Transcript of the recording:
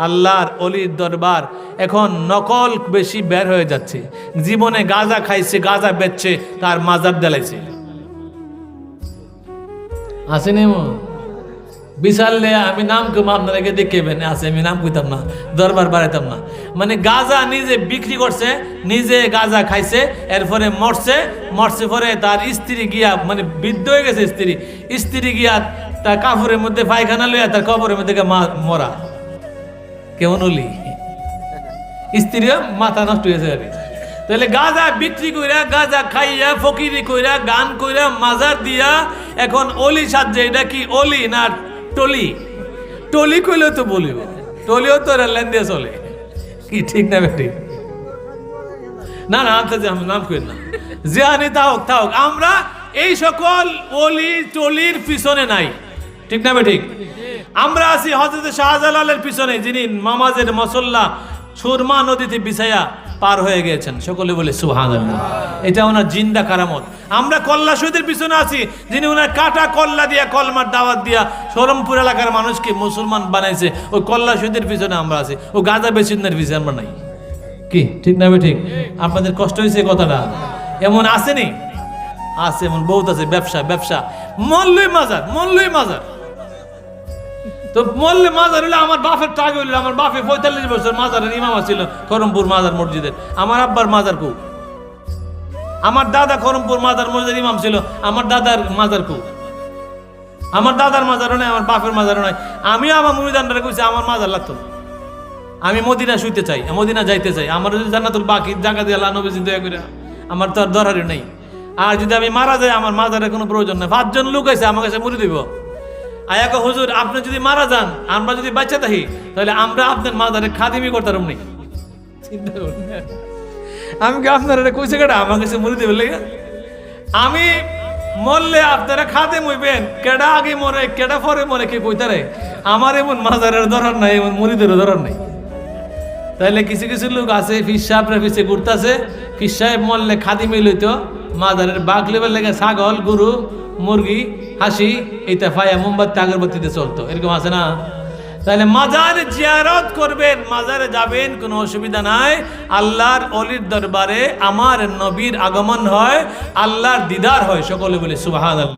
আল্লাহর অলির দরবার এখন নকল বেশি বের হয়ে যাচ্ছে। জীবনে গাঁজা খাইছে, গাঁজা বেচছে, তার মাজার দেলাইছে। আসেনি বিশাল আমি নাম কম আপনাদেরকে দেখেবেন আছে, আমি নাম কইতাম না, দরবার বাড়াইতাম না। মানে গাঁজা নিজে বিক্রি করছে, নিজে গাঁজা খাইছে, এরপরে মরছে পরে তার স্ত্রী গিয়া মানে বৃদ্ধ হয়ে গেছে, স্ত্রী গিয়া তার কাপড়ের মধ্যে পায়খানা লইয়া তার কবরের মধ্যে মরা। কেমন হলি স্ত্রীও মাথা নষ্ট হয়েছে আর কি। তাহলে গাঁজা বিক্রি কইরা, গাঁজা খাইয়া, ফকিরি কইরা, গান কইরা, মাজার দিয়া এখন অলি সাজছে। এটা কি অলি না টলি? টলি কইলেও তো বলিব, টলিও তো রেললাইন দিয়ে চলে, কি ঠিক না বেটি? না না আমি নাম কই না, জানি থাক। আমরা এই সকল অলি টলির পিছনে নাই, ঠিক না বেটি? আমরা আছি হযরত শাহজালালের পিছনে, যিনি নামাজের মুসল্লা সুরমা নদীতে বিছায়া পার হয়ে গেছেন। সকলে বলে সুবহানাল্লাহ। এটা ওনার জিন্দা কারামত। আমরা কল্লা শহীদের পিছনে আছি, যিনি ওনার কাটা কল্লা দিয়া, কলমার দাওয়াত দিয়া সরমপুর এলাকার মানুষকে মুসলমান বানাইছে। ওই কল্লা শহীদের পিছনে আমরা আছি, ও গাঁজা বেচিনের পিছনে আমরা নাই। কি ঠিক না ঠিক? আপনাদের কষ্ট হয়েছে কথাটা? এমন আসেনি? আছে, এমন বহুত আছে। ব্যবসা মল্লই মাজার তো মল্লে মাজার হইলে আমার বাপের টাকা হইল। আমার বাপে 45 বছর মাজারের ইমাম ছিল করমপুর মাজার মসজিদের। আমার আব্বার মাজার কু, আমার দাদা করমপুর মাজার মসজিদের ইমাম ছিল। আমার দাদার মাজার কু, আমার দাদার মাজারও নাই, আমার বাপের মাজারও নাই। আমিও আমার মুমিদানরা কইছি আমার মাজার লাগতো। আমি মদিনা শুইতে চাই, মদিনা যাইতে চাই। আমার যদি জান্নাতুল বাকি জায়গা দিয়ে আল্লাহ নবীজি দয়া করে, আমার তো আর দরকারই নেই। আর যদি আমি মারা যাই, আমার মাজারের কোনো প্রয়োজন নেই। 5 জন লোক আছে আমার কাছে মুড়ি দিব, আয়াকে হুজুর আপনি যদি মারা যান, আমরা যদি বাচ্চা থাকি, তাহলে আমরা আপনার মাজারে খাদিমি করতাম নি। আমি কি আপনারা কইছে কেডা আমার কাছে মুড়ি দেবে লেগে? আমি মরলে আপনারা খাদেম হইবেন, কেডা আগে মরে কেডা পরে মরে কে কইতারে? আমার এমন মাজারের দরকার নাই, এমন মুড়িদের দরকার নাই। তাহলে কিছু লোক আছে ফিস সাহেবরা পিছিয়ে ঘুরতেছে, ফিস সাহেব মরলে খাদিমি লইতো, মাজারের বাঘ লেবার লেগে ছাগল, গরু, মুরগি, হাসি এইটা ফায়া মোমবাতি আগরবাতিতে চলতো, এরকম আছে না? তাহলে মাজারে জিয়ারত করবেন, মাজারে যাবেন, কোনো অসুবিধা নাই। আল্লাহর অলির দরবারে আমার নবীর আগমন হয়, আল্লাহর দিদার হয়। সকলে বলে সুবহানাল্লাহ।